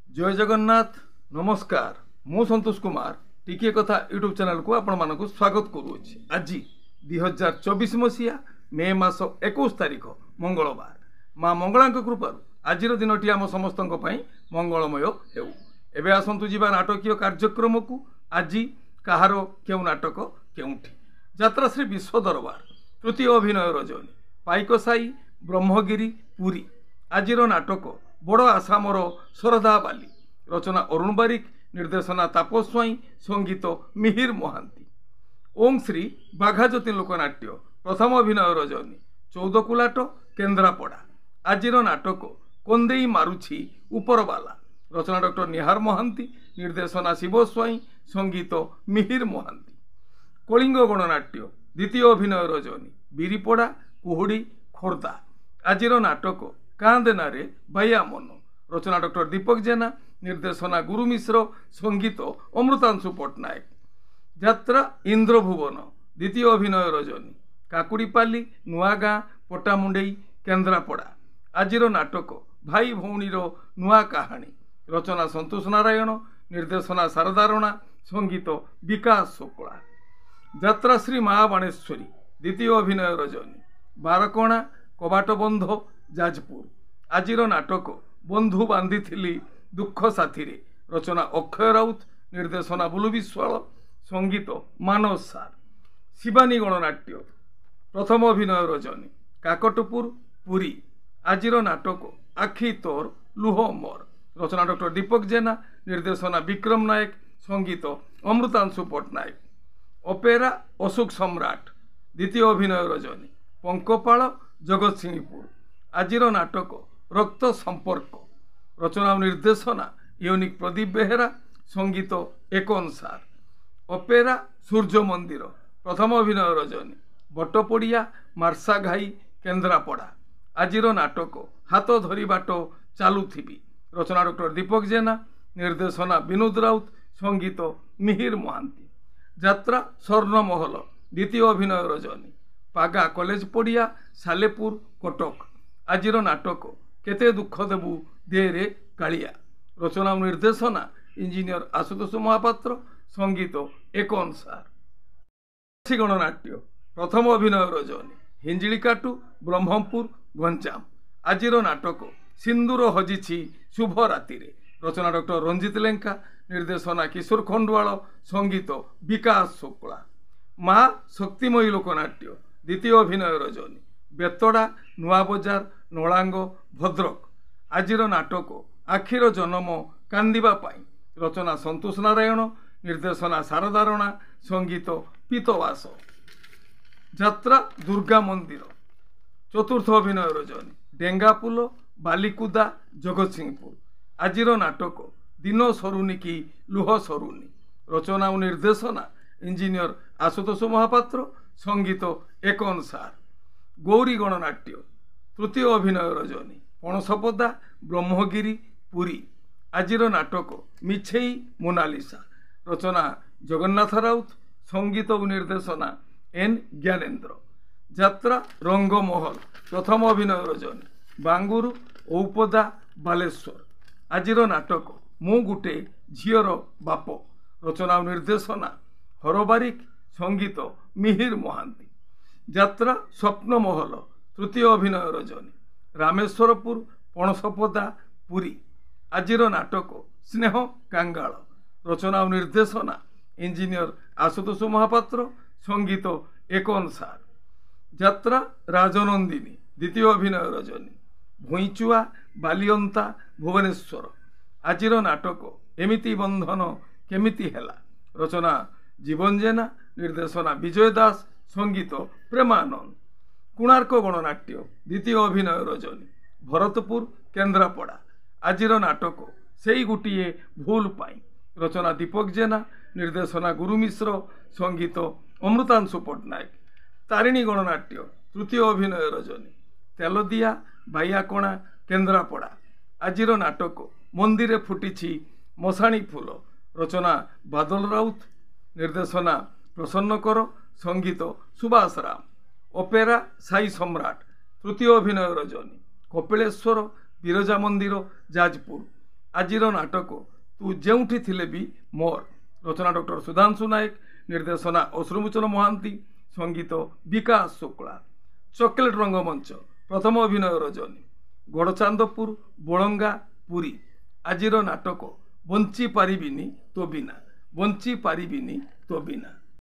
जय जगन्नाथ नमस्कार मु संतोष कुमार टिके कथा यूट्यूब चैनल को आपण मानक स्वागत करुच्छे। आज 2024 मसीहा मे मास 21 तारिख मंगलवार माँ मंगला कृपा आज दिन आम समस्त मंगलमय हेउ। एबे आसंतु जीवा नाटकीय कार्यक्रम को आज कहार क्यों नाटक केउठी यात्रा श्री विश्व दरबार तृतीय अभिनय रजनी पाइकसाई ब्रह्मगिरी पुरी आजिर नाटक बड़ आसामर शरदा बाली रचना अरुण बारिक निर्देशना तापस स्वाई संगीत मिहिर महांती। ओम श्री बाघाज्योति लोकनाट्य प्रथम अभिनय रजनी 14 कुलाट केन्द्रापड़ा आजिर नाटक कंदेई मारुछि उपरवाला रचना डॉक्टर निहार महांती निर्देशना शिव स्वाई संगीत मिहिर महांती। कलिंग गणनाट्य द्वितीय अभिनय रजनी बिरीपड़ा कुहुड़ी खोर्धा आजिर नाटक कांदेना रे बाया मन रचना डॉक्टर दीपक जेना निर्देशना गुरु मिश्र संगीत अमृतांशु पट्टनायक। यात्रा इंद्रभुवन द्वितीय अभिनय रजनी काकुड़ीपाली नुआगाँ पटामुंडेई केन्द्रापड़ा आजिर नाटक भाई भौणीर नुआ कहानी रचना संतोष नारायण निर्देशना शारदा राणा संगीत विकास शुक्ला। यात्रा श्री महाबाणेश्वरी द्वितीय अभिनय रजनी बारकणा कबाट बंध जाजपुर आजिर नाटक बंधु बांधी दुख साथी रचना अक्षय राउत निर्देशना बुलु विश्वाल संगीत मानस सार। शिवानी गणनाट्य प्रथम अभिनय रजनी काकटपुर पुरी आजिर नाटक आखि तोर लुह मोर रचना डॉक्टर दीपक जेना निर्देशना विक्रम नायक संगीत अमृतांशु पट्टनायक। अपेरा अशोक सम्राट द्वितीय अभिनय रजनी पंकपाल जगत सिंहपुर आजिर नाटक रक्त संपर्क रचना निर्देशना यूनिक प्रदीप बेहेरा संगीत एकन सार। अपेरा सूर्य मंदिर प्रथम अभिनय रजनी बटपड़िया मार्सा घाई केन्द्रापड़ा आजिर नाटक हाथ धरी बाट चालुथिबी रचना डॉक्टर दीपक जेना निर्देशना विनोद राउत संगीत मिहिर महांती। यात्रा स्वर्णमहल द्वितीय अभिनय रजनी पागा कॉलेज पड़िया सालेपुर कटक आजिर नाटक केते दुख देबू देरे कालिया रचना निर्देशना इंजीनियर आशुतोष महापात्र संगीत एकन सार। गणनाट्य प्रथम अभिनय रजनी हिंजिलिकाटू ब्रह्मपुर गंजाम आजिर नाटक सिंदूर हजिछि शुभ राति रचना डॉक्टर रंजित लेंका निर्देशना किशोर खंडवाल संगीत विकास शुक्ला। माँ शक्तिमयी लोकनाट्य द्वितीय अभिनय रजनी बेतड़ा नुआ बजार नलांग भद्रक आजिर नाटक आखिर जन्म कांदिबा पाई रचना संतोष नारायण निर्देशना शारदा राणा संगीत पीतवास। यात्रा दुर्गा मंदिर चतुर्थ अभिनय रजनी डेंगापुल बालिकुदा जगत सिंहपुर आजिर नाटक दिन सरुनी की लुह सरुनी रचना और निर्देशना इंजीनियर आशुतोष महापात्र संगीत एकन सार। गौरी गणनाट्य तृतीय अभिनय रजनी पणसपदा ब्रह्मगिरी पुरी आजिर नाटक मिछेई मोनालिसा रचना जगन्नाथ राउत संगीत और निर्देशना एन ज्ञानेन्द्र। यात्रा रंगमहल प्रथम अभिनय रजनी बांगुरु औपदा बालेश्वर आजिर नाटक मु गुटे झीर बाप रचना निर्देशना हरबारिक संगीत मिहिर महांती। यात्रा स्वप्नमहल तृतीय अभिनय रजनी रामेश्वरपुर पणसपदा पुरी आजिर नाटक स्नेह कांगाल रचना और निर्देशना इंजीनियर आशुतोष महापात्र संगीत एकन सार। यात्रा राजनंदिनी द्वितीय अभिनय रजनी भुईचुआ बालियंता भुवनेश्वर आजिर नाटक एमिति बंधन केमिति हेला रचना जीवन जेना निर्देशना विजय दास संगीत प्रेमानंद। कोणार्क गणनाट्य द्वितीय अभिनय रजनी भरतपुर केन्द्रापड़ा आजिर नाटक सेई गुटिए भूल पाई रचना दीपक जेना निर्देशना गुरु मिश्र संगीत अमृतांशु पट्टनायक। तारिणी गणनाट्य तृतीय अभिनय रजनी तेलदिया बाइयाकणा केन्द्रापड़ा आजिर नाटक मंदिरे फुटिछि मशाणी फूल रचना बादल राउत निर्देशना प्रसन्नकर संगीत सुभाष राम। अपेरा साई सम्राट तृतीय अभिनय रजनी कपिलेश्वर बिरजा मंदिर जाजपुर ଆଜିର ନାଟକ ତୁ ଯେଉଁଠି ଥିଲେ ବି ମୋର। ରଚନା ଡକ୍ଟର ସୁଧାଂଶୁ ନାୟକ, ନିର୍ଦ୍ଦେଶନା ଅଶ୍ରୁମୋଚନ ମହାନ୍ତି, ସଙ୍ଗୀତ ବିକାଶ ଶୁକ୍ଳା। ଚକୋଲେଟ ରଙ୍ଗମଞ୍ଚ ପ୍ରଥମ ଅଭିନୟ ରଜନୀ, ଗଡ଼ଚାନ୍ଦପୁର, ବୋଳଙ୍ଗା, ପୁରୀ। ଆଜିର ନାଟକ ବଞ୍ଚି ପାରିବିନି ତୋ ବିନା, ବଞ୍ଚି ପାରିବିନି ତୋ ବିନା।